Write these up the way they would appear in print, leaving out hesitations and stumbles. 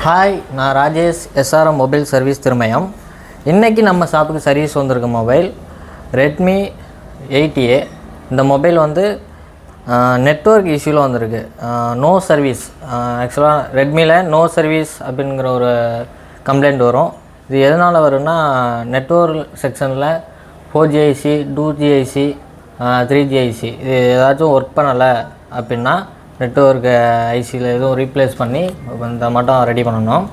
Hi, நான் Rajesh, SRM mobile service Thirumayam. இன்றைக்கி நம்ம ஷாப்புக்கு சர்வீஸ் வந்திருக்க மொபைல் ரெட்மி 8A. இந்த மொபைல் வந்து நெட்வொர்க் இஷ்யூவில் வந்திருக்கு. No service. ஆக்சுவலாக ரெட்மியில் நோ சர்வீஸ் அப்படிங்கிற ஒரு கம்ப்ளைண்ட் வரும். இது எதனால் வரும்னா, நெட்வொர்க் செக்ஷனில் 4GIC, 2GIC, 3GIC இது ஏதாச்சும் ஒர்க் பண்ணலை அப்படின்னா நெட்வொர்க் ஐசியில் எதுவும் ரீப்ளேஸ் பண்ணி இந்த மட்டும் ரெடி பண்ணணும்.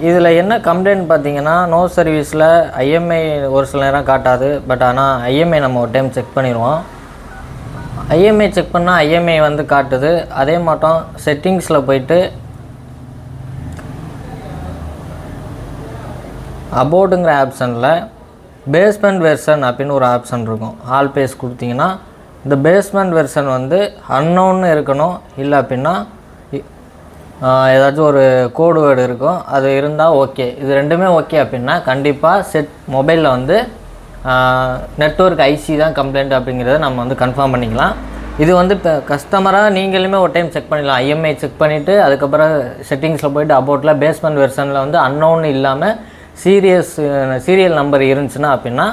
இதில் என்ன கம்ப்ளைண்ட் பார்த்தீங்கன்னா, நோ சர்வீஸில் ஐஎம்ஐ ஒரு சில நேரம் காட்டாது. பட் ஆனால் ஐஎம்ஐ நம்ம ஒரு டைம் செக் பண்ணிடுவோம். ஐஎம்ஐ செக் பண்ணால் ஐஎம்ஐ வந்து காட்டுது. அதே மட்டும் செட்டிங்ஸில் போயிட்டு அபோர்டுங்கிற ஆப்ஷனில் பேஸ்மெண்ட் வெர்ஷன் அப்படின்னு ஒரு ஆப்ஷன் இருக்கும். ஆல் பேஸ் கொடுத்தீங்கன்னா இந்த பேஸ்மெண்ட் வெர்ஷன் வந்து அன்னோன்னு இருக்கணும். இல்லை அப்படின்னா ஏதாச்சும் ஒரு கோடு வேர்டு இருக்கும், அது இருந்தால் ஓகே. இது ரெண்டுமே ஓகே அப்படின்னா கண்டிப்பாக மொபைலில் வந்து நெட்வொர்க் ஐசி தான் கம்ப்ளைண்ட் அப்படிங்கிறத நம்ம வந்து கன்ஃபார்ம் பண்ணிக்கலாம். இது வந்து இப்போ கஸ்டமராக நீங்களுமே ஒரு டைம் செக் பண்ணிடலாம். ஐஎம்ஐ செக் பண்ணிவிட்டு அதுக்கப்புறம் செட்டிங்ஸில் போய்ட்டு அபோட்டில் பேஸ்மெண்ட் வெர்ஷனில் வந்து அன்னோன்னு இல்லாமல் சீரியல் நம்பர் இருந்துச்சுன்னா அப்படின்னா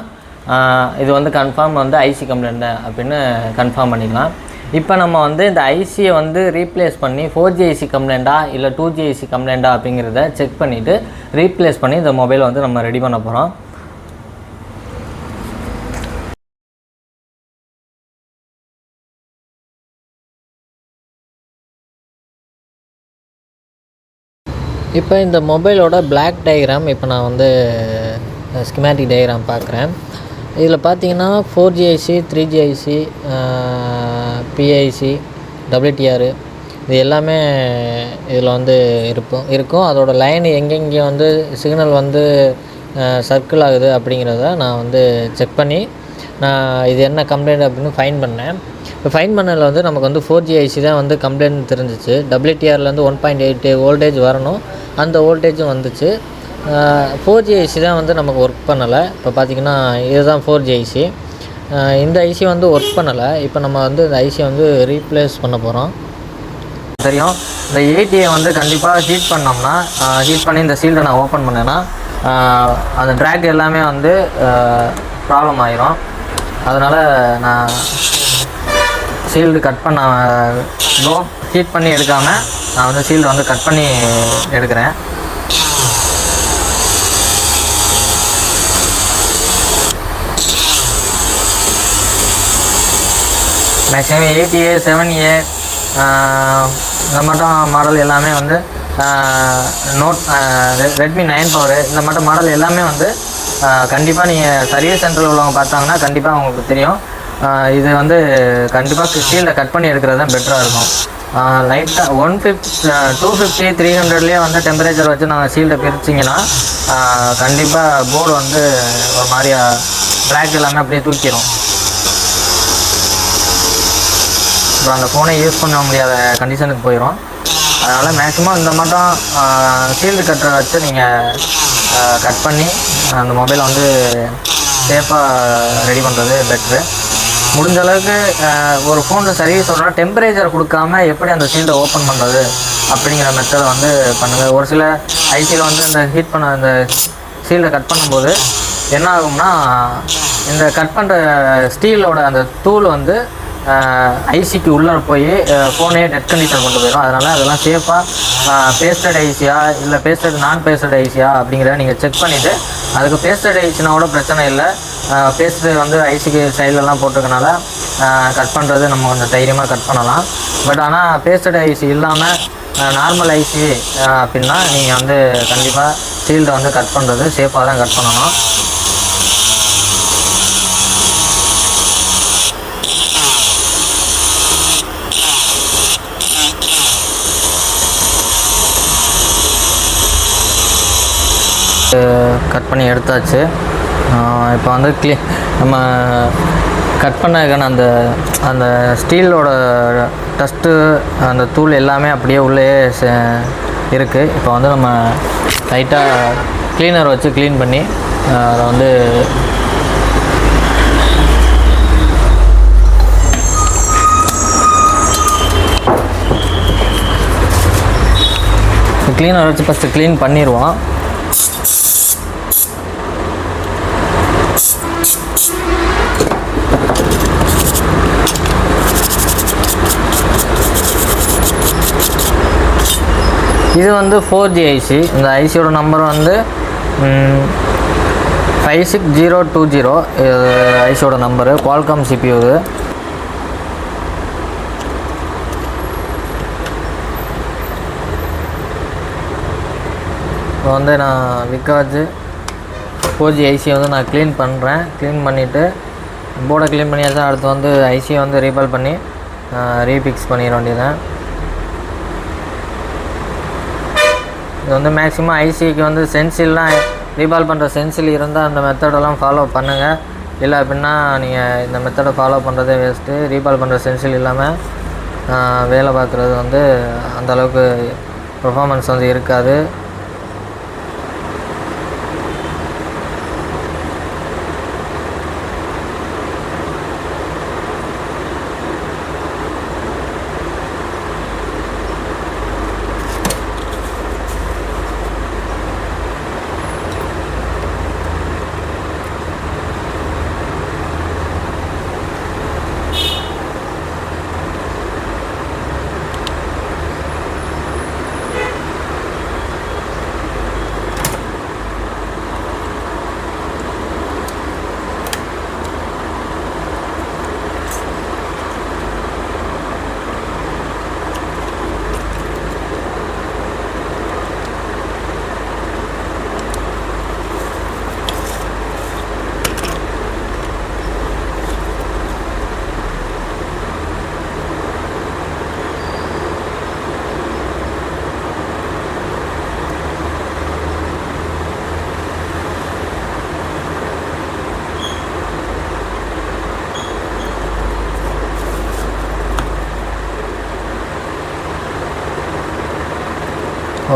இது வந்து கன்ஃபார்ம் வந்து ஐசி கம்ப்ளைண்ட் அப்படின்னு கன்ஃபார்ம் பண்ணிக்கலாம். இப்போ நம்ம வந்து இந்த ஐசியை வந்து ரீப்ளேஸ் பண்ணி 4GIC கம்ப்ளைண்ட்டா இல்லை 2GIC கம்ப்ளைண்ட்டா அப்படிங்கிறத செக் பண்ணிவிட்டு ரீப்ளேஸ் பண்ணி இந்த மொபைலை வந்து நம்ம ரெடி பண்ண போகிறோம். இப்போ இந்த மொபைலோட பிளாக் டயக்ராம் இப்போ நான் வந்து ஸ்கிமேட்டிக் டயக்ராம் பார்க்குறேன். இதில் பார்த்தீங்கன்னா 4GIC, 3GIC, PIC, WTR இது எல்லாமே இதில் வந்து இருக்கும். அதோடய லைன் எங்கெங்கே வந்து சிக்னல் வந்து சர்க்கிள் ஆகுது அப்படிங்கிறத நான் வந்து செக் பண்ணி நான் இது என்ன கம்ப்ளைண்ட் அப்படின்னு ஃபைன் பண்ணேன். இப்போ ஃபைன் பண்ணதில் வந்து நமக்கு வந்து 4GIC தான் வந்து கம்ப்ளைண்ட் தெரிஞ்சிச்சு. WTRலேருந்து 1.8 வோல்டேஜ் வரணும், அந்த வோல்டேஜும் வந்துச்சு. 4GIC தான் வந்து நமக்கு ஒர்க் பண்ணலை. இப்போ பார்த்திங்கன்னா இதுதான் 4GIC. இந்த ஐசி வந்து ஒர்க் பண்ணலை. இப்போ நம்ம வந்து இந்த ஐசியை வந்து ரீப்ளேஸ் பண்ண போகிறோம். தெரியும், இந்த 8A வந்து கண்டிப்பாக ஹீட் பண்ணோம்னா, ஹீட் பண்ணி இந்த சீல்டை நான் ஓப்பன் பண்ணேன்னா அந்த ட்ராக் எல்லாமே வந்து ப்ராப்ளம் ஆகிரும். அதனால் நான் சீல்டு கட் பண்ண ஹீட் பண்ணி எடுக்காமல் நான் வந்து சீல்டு வந்து கட் பண்ணி எடுக்கிறேன். மேக்ஸிமம் 8A, 7A இந்த மட்டும் மாடல் எல்லாமே வந்து நோட் ரெட்மி 9 பவர் இந்த மட்டும் மாடல் எல்லாமே வந்து கண்டிப்பாக நீங்கள் சர்வீஸ் சென்டரில் உள்ளவங்க பார்த்தாங்கன்னா கண்டிப்பாக அவங்களுக்கு தெரியும். இது வந்து கண்டிப்பாக ஷீல்டை கட் பண்ணி எடுக்கிறது தான் பெட்டராக இருக்கும். லைட்டாக 250, 300லேயே வந்து டெம்பரேச்சர் வச்சு நாங்கள் ஷீல்டை பிரிச்சிங்கன்னா கண்டிப்பாக போர்டு வந்து ஒரு மாதிரியா பிளாக் எல்லாமே அப்படியே தூக்கிடும். அப்புறம் அந்த ஃபோனை யூஸ் பண்ண முடியாத கண்டிஷனுக்கு போயிடும். அதனால் மேக்ஸிமம் இந்த மட்டும் ஷீல்டு கட்டரை வச்சு நீங்கள் கட் பண்ணி அந்த மொபைலை வந்து சேஃபாக ரெடி பண்ணுறது பெட்ரு. முடிஞ்ச அளவுக்கு ஒரு ஃபோனில் சர்வீஸோட டெம்பரேச்சர் கொடுக்காம எப்படி அந்த ஷீல்டை ஓப்பன் பண்ணுறது அப்படிங்கிற மெத்தடை வந்து பண்ணுங்கள். ஒரு சில ஐசியில் வந்து இந்த ஹீட் பண்ண அந்த ஷீல்டை கட் பண்ணும்போது என்ன ஆகும்னா, இந்த கட் பண்ணுற ஸ்டீலோட அந்த தூள் வந்து ஐசிக்கு உள்ளே போய் ஃபோனே டெட் கண்டிஷன் கொண்டு போயிடும். அதனால் அதெல்லாம் சேஃபாக பேஸ்டட் ஐசியா இல்லை நான் பேஸ்டட் ஐசியா அப்படிங்கிறத நீங்கள் செக் பண்ணிவிட்டு, அதுக்கு பேஸ்டட் ஐசினாவோட பிரச்சனை இல்லை, பேஸ்ட்டு வந்து ஐசிக்கு சைட்லலாம் போட்டிருக்கனால கட் பண்ணுறது நம்ம கொஞ்சம் தைரியமாக கட் பண்ணலாம். பட் ஆனால் பேஸ்டட் ஐசி இல்லாமல் நார்மல் ஐசி அப்படின்னா நீங்கள் வந்து கண்டிப்பாக ஷீல்டை வந்து கட் பண்ணுறது சேஃபாக தான் கட் பண்ணணும். கட் பண்ணி எடுத்தாச்சு. இப்போ வந்து நம்ம கட் பண்ணதுக்கான அந்த ஸ்டீலோட டஸ்ட்டு அந்த தூள் எல்லாமே அப்படியே உள்ளே இருக்குது. இப்போ வந்து நம்ம லைட்டாக க்ளீனர் வச்சு க்ளீன் பண்ணி அதை வந்து க்ளீனர் வச்சு ஃபஸ்ட்டு க்ளீன் பண்ணிடுவோம். இது வந்து 4G ஐசி. இந்த ஐசியோட நம்பர் வந்து 56020. ஐசியோட நம்பரு குவால்காம் CPU. இது இப்போ வந்து நான் விக்காஜ் 4G ஐசியை வந்து நான் க்ளீன் பண்ணுறேன். க்ளீன் பண்ணிவிட்டு போர்டை க்ளீன் பண்ணியாச்சு. அடுத்து வந்து ஐசியை வந்து ரீபால் பண்ணி ரீபிக்ஸ் பண்ணிட வேண்டியதான். இது வந்து மேக்ஸிமம் ஐசிக்கு வந்து சென்சில்லாம் ரீபால் பண்ணுற சென்சில் இருந்தால் அந்த மெத்தடெல்லாம் ஃபாலோ பண்ணுங்கள். இல்லை அப்படின்னா நீங்கள் இந்த மெத்தடை ஃபாலோ பண்ணுறதே வேஸ்ட்டு. ரீபால் பண்ணுற சென்சில் இல்லாமல் வேலை பார்க்குறது வந்து அந்தளவுக்கு பெர்ஃபார்மன்ஸ் வந்து இருக்காது.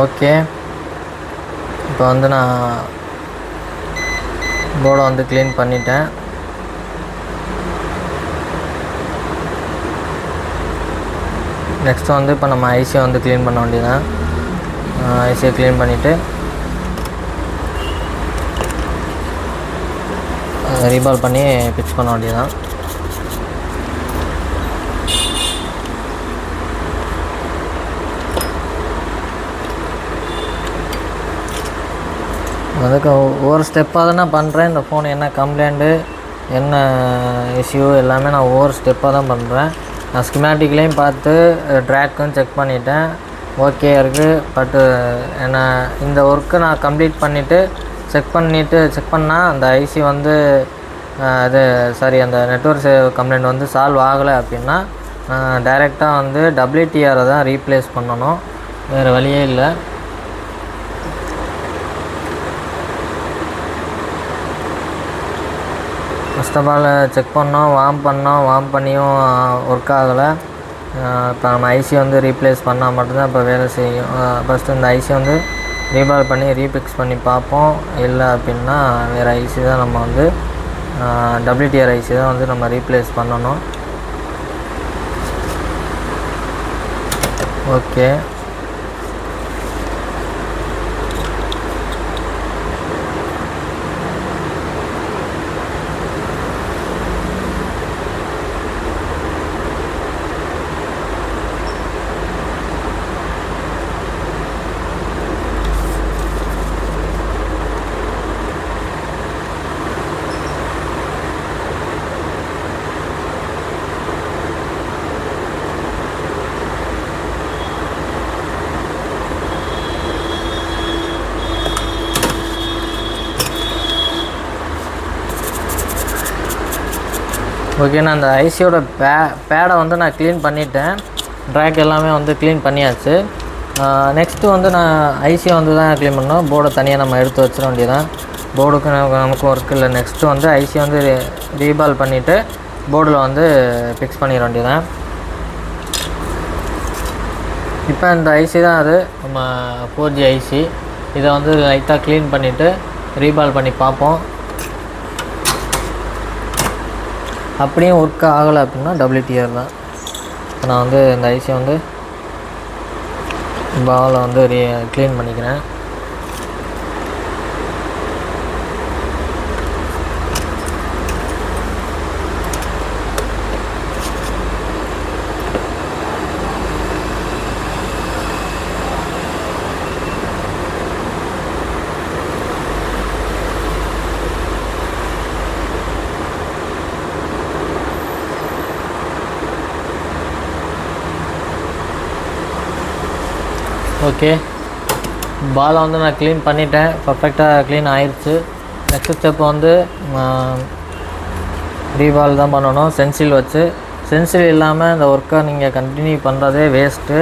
ஓகே, இப்போ வந்து நான் போர்டை வந்து க்ளீன் பண்ணிட்டேன். நெக்ஸ்ட்டு வந்து இப்போ நம்ம ஐசியை வந்து க்ளீன் பண்ண வேண்டியதான். ஐசியை க்ளீன் பண்ணிவிட்டு ரீபால் பண்ணி ஃபிக்ஸ் பண்ண வேண்டியதான். அதுக்கு ஒவ்வொரு ஸ்டெப்பாக தான் நான் பண்ணுறேன். இந்த ஃபோன் என்ன கம்ப்ளைண்ட்டு என்ன இஷ்யூ எல்லாமே நான் ஒவ்வொரு ஸ்டெப்பாக தான் பண்ணுறேன். நான் ஸ்கிமேட்டிக்லேயும் பார்த்து ட்ராக்கும் செக் பண்ணிட்டேன், ஓகே இருக்குது. பட்டு என்ன இந்த ஒர்க்கை நான் கம்ப்ளீட் பண்ணிவிட்டு செக் பண்ணால் அந்த ஐசி வந்து அந்த நெட்வொர்க் கம்ப்ளைண்ட் வந்து சால்வ் ஆகலை அப்படின்னா டைரெக்டாக வந்து WTR தான் ரீப்ளேஸ் பண்ணணும், வேறு வழியே இல்லை. ஃபஸ்ட் ஆஃப் ஆல் செக் பண்ணோம், வார்ம் பண்ணியும் ஒர்க் ஆகலை. இப்போ நம்ம ஐசி வந்து ரீப்ளேஸ் பண்ணால் மட்டும்தான் இப்போ வேலை செய்யும். ஃபஸ்ட்டு இந்த ஐசி வந்து ரீபால் பண்ணி ரீபிக்ஸ் பண்ணி பார்ப்போம். இல்லை அப்படின்னா வேறு ஐசி தான் நம்ம வந்து WTR ஐசி தான் வந்து நம்ம ரீப்ளேஸ் பண்ணணும். Okay, okay. நான் அந்த ஐசியோட பேடை வந்து நான் க்ளீன் பண்ணிட்டேன். ட்ராக் எல்லாமே வந்து க்ளீன் பண்ணியாச்சு. நெக்ஸ்ட்டு வந்து நான் ஐசியை வந்து தான் க்ளீன் பண்ணோம். போர்டை தனியாக நம்ம எடுத்து வச்சிட வேண்டியதான். போர்டுக்கு நமக்கு ஒர்க் இல்லை. நெக்ஸ்ட்டு வந்து ஐசியை வந்து ரீபால் பண்ணிவிட்டு போர்டில் வந்து ஃபிக்ஸ் பண்ணிட வேண்டியதான். இப்போ இந்த ஐசி தான் அது நம்ம 4G ஐசி. இதை வந்து லைட்டாக க்ளீன் பண்ணிவிட்டு ரீபால் பண்ணி பார்ப்போம். அப்படியும் ஒர்க் ஆகலை அப்படின்னா WTR தான். இப்போ நான் வந்து இந்த ஐசியை வந்து பாலை வந்து க்ளீன் பண்ணிக்கிறேன். ஓகே, பாலை வந்து நான் க்ளீன் பண்ணிட்டேன். பர்ஃபெக்டாக க்ளீன் ஆயிடுச்சு. நெக்ஸ்ட் ஸ்டெப் வந்து ரீபால் தான் பண்ணணும் சென்சில் வச்சு. சென்சில் இல்லாமல் இந்த ஒர்க்கை நீங்கள் கண்டினியூ பண்ணுறதே வேஸ்ட்டு.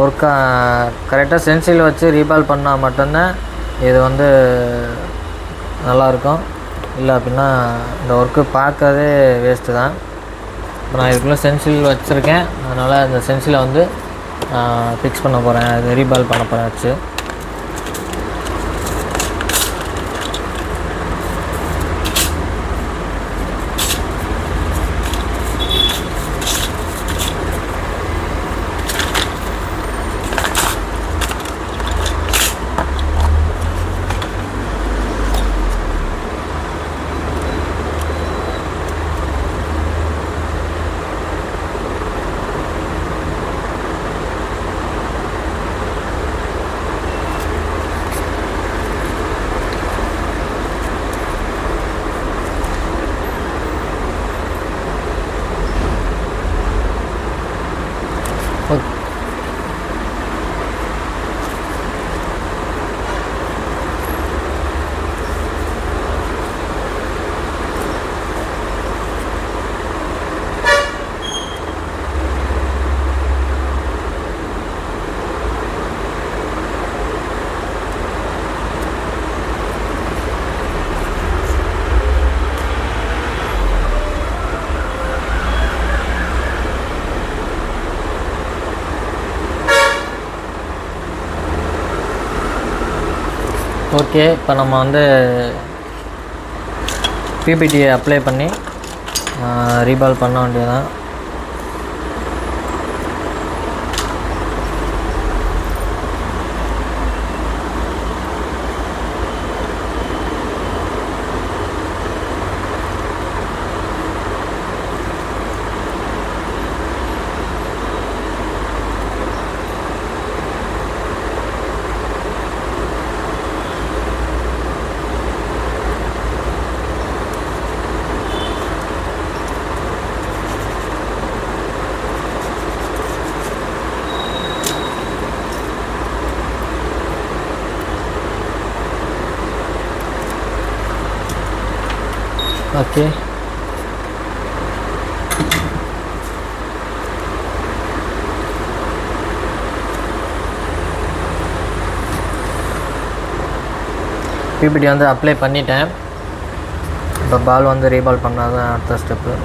ஒர்க்கை கரெக்டாக சென்சில் வச்சு ரீபால் பண்ணால் மட்டும்தான் இது வந்து நல்லாயிருக்கும். இல்லை அப்படின்னா இந்த ஒர்க்கு பார்க்கறதே வேஸ்ட்டு தான். இப்போ நான் இதுக்குள்ளே சென்சில் வச்சுருக்கேன். அதனால் இந்த சென்சிலை வந்து ஃபிக்ஸ் பண்ண போகிறேன். அது ரீபால் பண்ண போகிறேன் வச்சு. ஓகே, இப்போ நம்ம வந்து பிபிடியை அப்ளை பண்ணி ரீபால் பண்ண வேண்டியதுதான். ஓகே, பிபிடி வந்து அப்ளை பண்ணிட்டேன். இப்போ பால் வந்து ரீபால் பண்ணால் தான் அடுத்த ஸ்டெப்பு.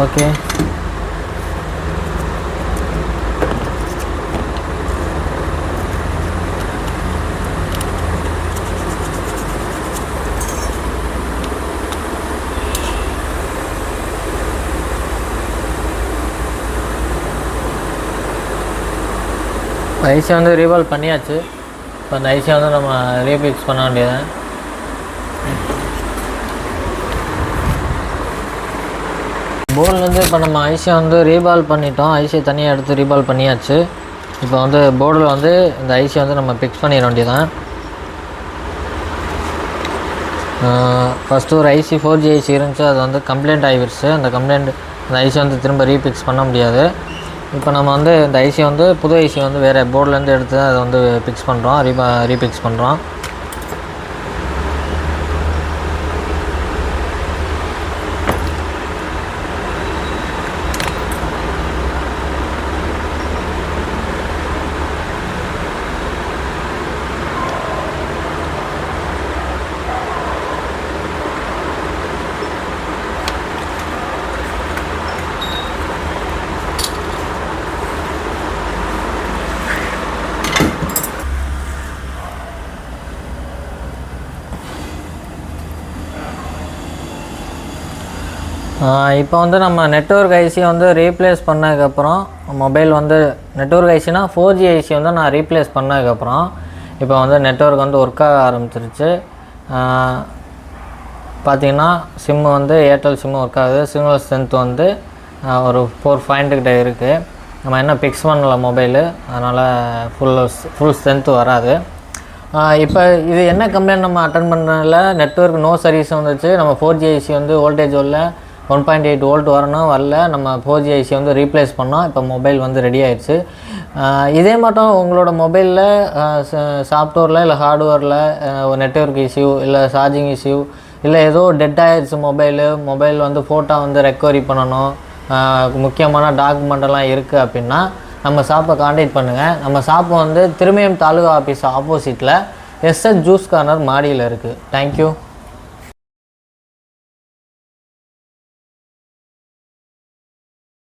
ஓகே. ஐசி வந்து ரீவால்வ் பண்ணியாச்சு. இப்போ அந்த ஐசியை வந்து நம்ம ரீபிக்ஸ் பண்ண வேண்டியது. போர்ட்லேருந்து இப்போ நம்ம ஐசியை வந்து ரீவால்வ் பண்ணிட்டோம். ஐசியை தனியாக எடுத்து ரீவால்வ் பண்ணியாச்சு. இப்போ வந்து போர்டில் வந்து இந்த ஐசியை வந்து நம்ம ஃபிக்ஸ் பண்ணிட வேண்டியதான். ஃபஸ்ட்டு ஒரு ஐசி 4G ஐசி இருந்துச்சு, அது வந்து கம்ப்ளைண்ட் ஆகிடுச்சு. அந்த ஐசி வந்து திரும்ப ரீபிக்ஸ் பண்ண முடியாது. இப்போ நம்ம வந்து இந்த ஐசி வந்து புது ஐசி வந்து வேறு போர்ட்லேருந்து எடுத்து அதை வந்து ஃபிக்ஸ் பண்ணுறோம், ரீபிக்ஸ் பண்ணுறோம். இப்போ வந்து நம்ம நெட்வொர்க் ஐசியை வந்து ரீப்ளேஸ் பண்ணதுக்கப்புறம் மொபைல் வந்து நெட்வொர்க் ஐசினா 4G ஐசி வந்து நான் ரீப்ளேஸ் பண்ணதுக்கப்புறம் இப்போ வந்து நெட்வொர்க் வந்து ஒர்க் ஆக ஆரம்பிச்சிருச்சு. பார்த்திங்கன்னா சிம்மு வந்து ஏர்டெல் சிம்மு ஒர்க் ஆகுது. சிக்னல் ஸ்ட்ரென்த் வந்து ஒரு 4 கிட்ட இருக்குது. நம்ம என்ன பிக்ஸ் பண்ணல மொபைலு, அதனால் ஃபுல் ஸ்ட்ரென்த்து வராது. இப்போ இது என்ன கம்ப்ளைண்ட் நம்ம அட்டன் பண்ணுறதுல நெட்வொர்க் நோ சர்வீஸ் வந்துச்சு. நம்ம 4G ஐசி வந்து வோல்டேஜ் உள்ள 1.8 வோல்ட் வரணும், வரல. நம்ம 4G ஐசி வந்து ரீப்ளேஸ் பண்ணோம். இப்போ மொபைல் வந்து ரெடி ஆயிடுச்சு. இதே மட்டும் உங்களோட மொபைலில் சாஃப்ட்வேரில் இல்லை ஹார்ட்வேரில் நெட்வொர்க் இஷ்யூ இல்லை சார்ஜிங் இஷ்யூ இல்லை ஏதோ டெட் ஆகிடுச்சு மொபைல் வந்து ஃபோட்டோ வந்து ரெக்கவரி பண்ணணும், முக்கியமான டாக்குமெண்ட்டெல்லாம் இருக்குது அப்படின்னா நம்ம ஷாப்பை காண்டாக்ட் பண்ணுங்கள். நம்ம ஷாப்பு வந்து திருமயம் தாலுகா ஆஃபீஸ் ஆப்போசிட்டில் SS ஜூஸ் கார்னர் மாடியில் இருக்குது. தேங்க்யூ.